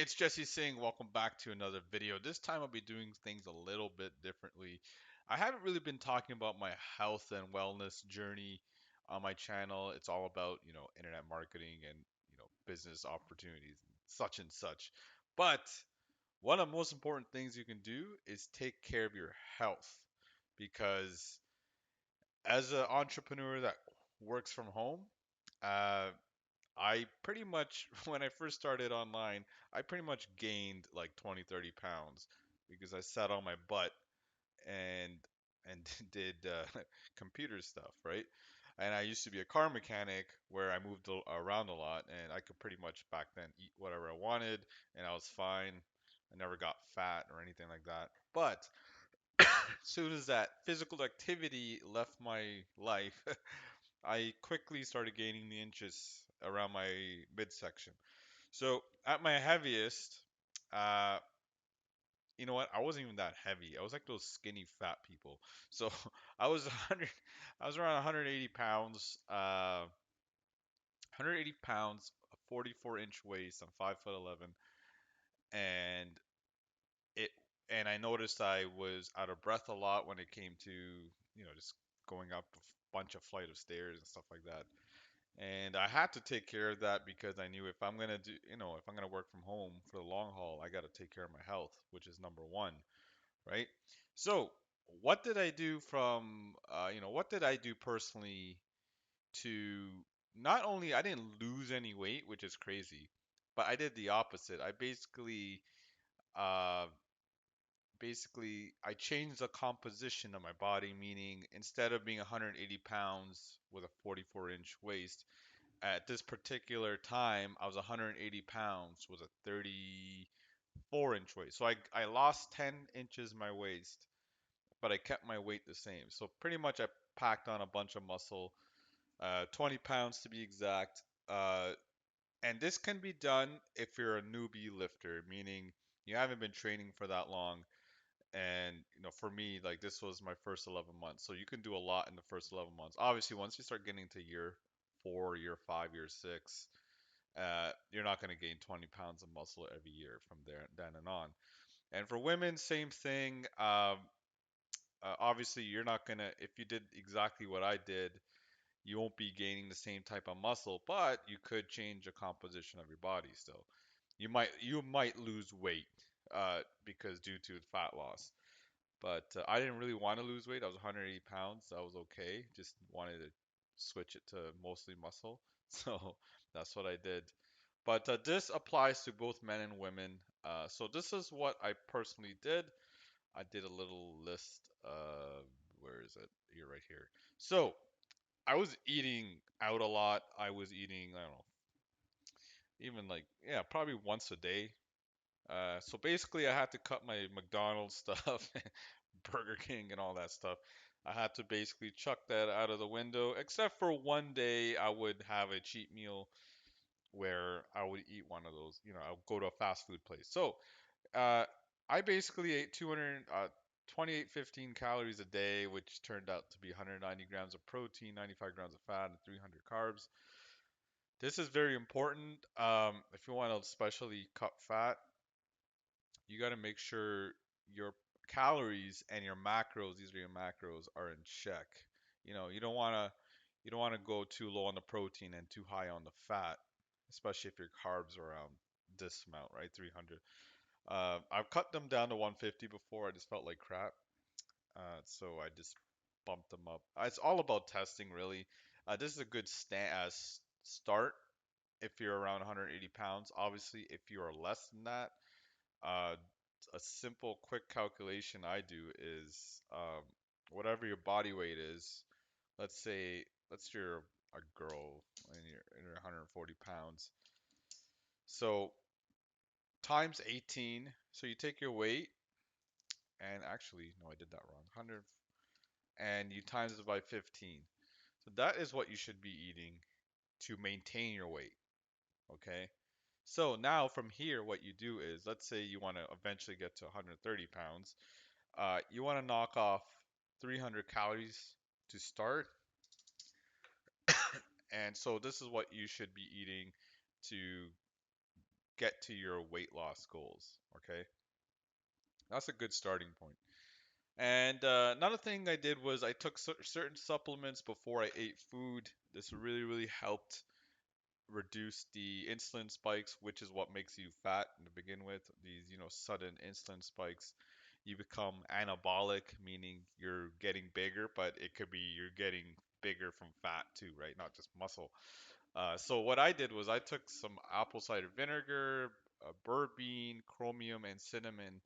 it's Jesse Singh. Welcome back to another video. This time I'll be doing things a little bit differently. I haven't really been talking about my health and wellness journey on my channel. It's all about, internet marketing and, business opportunities, such and such. But one of the most important things you can do is take care of your health because as an entrepreneur that works from home, uh, I pretty much, when I first started online, I pretty much gained like 20, 30 pounds because I sat on my butt and did computer stuff, right? And I used to be a car mechanic where I moved around a lot and I could pretty much back then eat whatever I wanted and I was fine. I never got fat or anything like that. But as soon as that physical activity left my life, I quickly started gaining the inches around my midsection. So at my heaviest, uh, you know what? I wasn't even that heavy. I was like those skinny fat people. So I was 100, I was around 180 pounds, 180 pounds, a 44-inch waist. I'm 5'11", and it, and I noticed I was out of breath a lot when it came to, just going up a bunch of flight of stairs and stuff like that. And I had to take care of that because I knew if I'm gonna do, if I'm gonna work from home for the long haul, I got to take care of my health, which is number one, right? So, what did I do what did I do personally to not only I didn't lose any weight, which is crazy, but I did the opposite. I uh, I changed the composition of my body, meaning instead of being 180 pounds with a 44-inch waist, at this particular time, I was 180 pounds with a 34-inch waist. So I lost 10 inches my waist, but I kept my weight the same. So pretty much I packed on a bunch of muscle, 20 pounds to be exact. And this can be done if you're a newbie lifter, meaning you haven't been training for that long. And for me, like this was my first 11 months. So you can do a lot in the first 11 months. Obviously, once you start getting to year 4, year 5, year 6, you're not going to gain 20 pounds of muscle every year from there then and on. And for women, same thing. Obviously, you're not going to, if you did exactly what I did, you won't be gaining the same type of muscle, but you could change the composition of your body still. You might lose weight because due to fat loss. But I didn't really want to lose weight. I was 180 pounds. So I was okay. Just wanted to switch it to mostly muscle. So that's what I did. But this applies to both men and women. So this is what I personally did. I did a little list. Where is it? Here, right here. So I was eating out a lot. I was eating, I don't know, even like, yeah, probably once a day. So basically, I had to cut my McDonald's stuff, Burger King, and all that stuff. I had to basically chuck that out of the window, except for one day I would have a cheat meal where I would eat one of those. I'll go to a fast food place. So uh, I basically ate 2815 calories a day, which turned out to be 190 grams of protein, 95 grams of fat, and 300 carbs. This is very important. If you want to especially cut fat, you got to make sure your calories and your macros, these are your macros, are in check. You don't want to go too low on the protein and too high on the fat, especially if your carbs are around this amount, right? 300. I've cut them down to 150 before. I just felt like crap. So I just bumped them up. It's all about testing, really. This is a good start if you're around 180 pounds. Obviously, if you are less than that, uh, a simple, quick calculation I do is whatever your body weight is. Let's say you're a girl and you're 140 pounds. So times 18. So you take your weight, and actually, no, I did that wrong. 100, and you times it by 15. So that is what you should be eating to maintain your weight. Okay. So now from here, what you do is, let's say you want to eventually get to 130 pounds. You want to knock off 300 calories to start. And so this is what you should be eating to get to your weight loss goals. Okay, that's a good starting point. And another thing I did was I took certain supplements before I ate food. This really helped reduce the insulin spikes, which is what makes you fat to begin with. These, sudden insulin spikes. You become anabolic, meaning you're getting bigger, but it could be you're getting bigger from fat too, right? Not just muscle. So what I did was I took some apple cider vinegar, berberine, chromium, and cinnamon.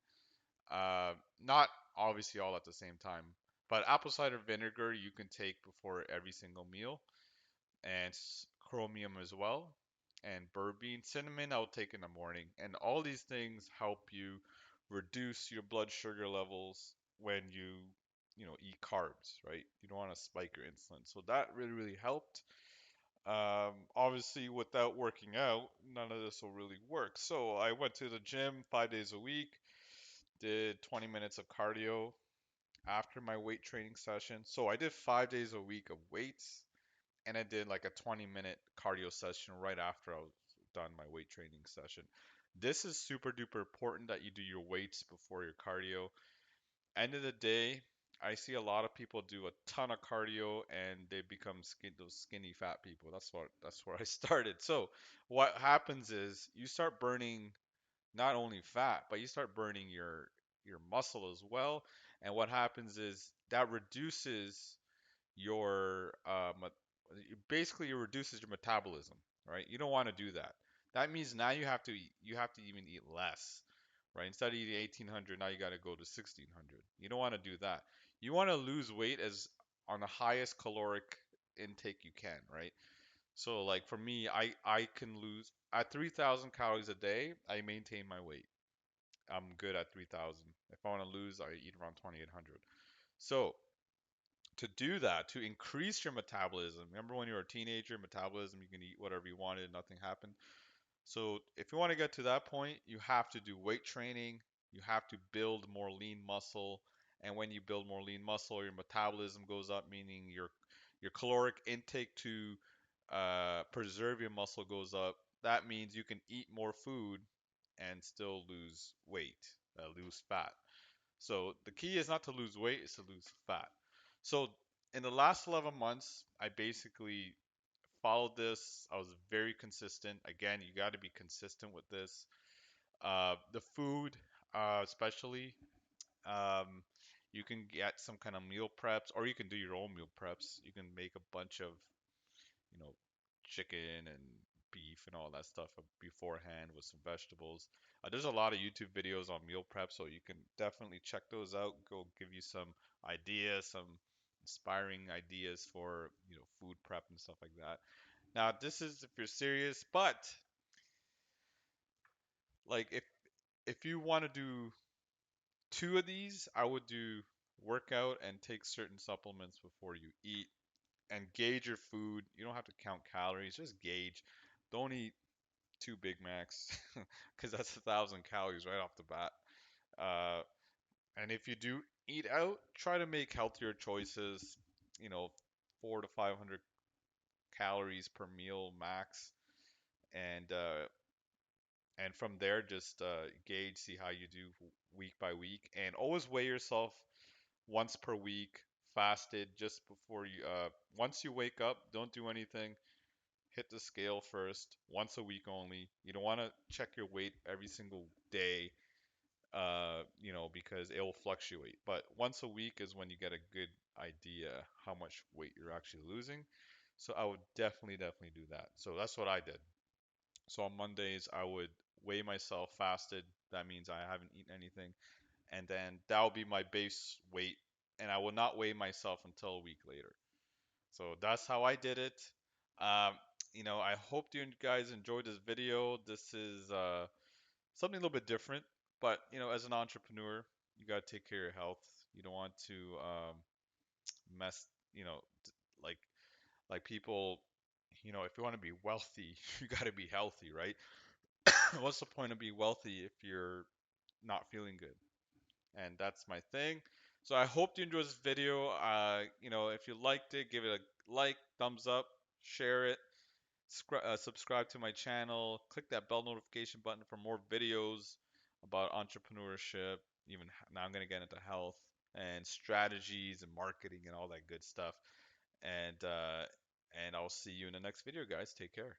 Uh, Not obviously all at the same time, but apple cider vinegar you can take before every single meal, and chromium as well, and berberine, cinnamon I'll take in the morning, and all these things help you reduce your blood sugar levels when you eat carbs, right? You don't want to spike your insulin, so that really helped. Obviously, without working out, none of this will really work. So I went to the gym 5 days a week, did 20 minutes of cardio after my weight training session. So I did 5 days a week of weights, and I did like a 20-minute cardio session right after I was done my weight training session. This is super duper important that you do your weights before your cardio. End of the day, I see a lot of people do a ton of cardio and they become those skinny fat people. That's where I started. So what happens is you start burning not only fat, but you start burning your muscle as well. And what happens is that reduces your basically it reduces your metabolism, right? You don't want to do that. That means now you have to even eat less, right? Instead of eating 1800, now you got to go to 1600. You don't want to do that. You want to lose weight as on the highest caloric intake you can, right? So like for me, I can lose at 3000 calories a day, I maintain my weight. I'm good at 3000. If I want to lose, I eat around 2800. So to do that, to increase your metabolism. Remember when you were a teenager, metabolism, you can eat whatever you wanted, nothing happened. So if you want to get to that point, you have to do weight training. You have to build more lean muscle. And when you build more lean muscle, your metabolism goes up, meaning your caloric intake to preserve your muscle goes up. That means you can eat more food and still lose weight, lose fat. So the key is not to lose weight, it's to lose fat. So in the last 11 months, I basically followed this. I was very consistent. Again, you got to be consistent with this. The food, especially, um, you can get some kind of meal preps, or you can do your own meal preps. You can make a bunch of, you know, chicken and beef and all that stuff beforehand with some vegetables. There's a lot of YouTube videos on meal prep, so you can definitely check those out. Go give you some ideas, some inspiring ideas for, food prep and stuff like that. Now, this is if you're serious, but like if you want to do two of these, I would do workout and take certain supplements before you eat and gauge your food. You don't have to count calories, just gauge. Don't eat two Big Macs because that's 1,000 calories right off the bat. Uh, and if you do eat out, try to make healthier choices. You know, 400 to 500 calories per meal max, and from there just gauge, see how you do week by week, and always weigh yourself once per week, fasted just before you. Once you wake up, don't do anything. Hit the scale first, once a week only. You don't want to check your weight every single day, because it will fluctuate. But once a week is when you get a good idea how much weight you're actually losing. So I would definitely do that. So that's what I did. So on Mondays, I would weigh myself fasted. That means I haven't eaten anything. And then that will be my base weight. And I will not weigh myself until a week later. So that's how I did it. Um, I hope you guys enjoyed this video. This is something a little bit different, but as an entrepreneur, you gotta take care of your health. You don't want to mess, like people, if you want to be wealthy, you gotta be healthy, right? What's the point of being wealthy if you're not feeling good? And that's my thing. So I hope you enjoyed this video. If you liked it, give it a like, thumbs up, share it. Subscribe to my channel. Click that bell notification button for more videos about entrepreneurship. Even now, I'm gonna get into health and strategies and marketing and all that good stuff. And uh, and I'll see you in the next video, guys. Take care.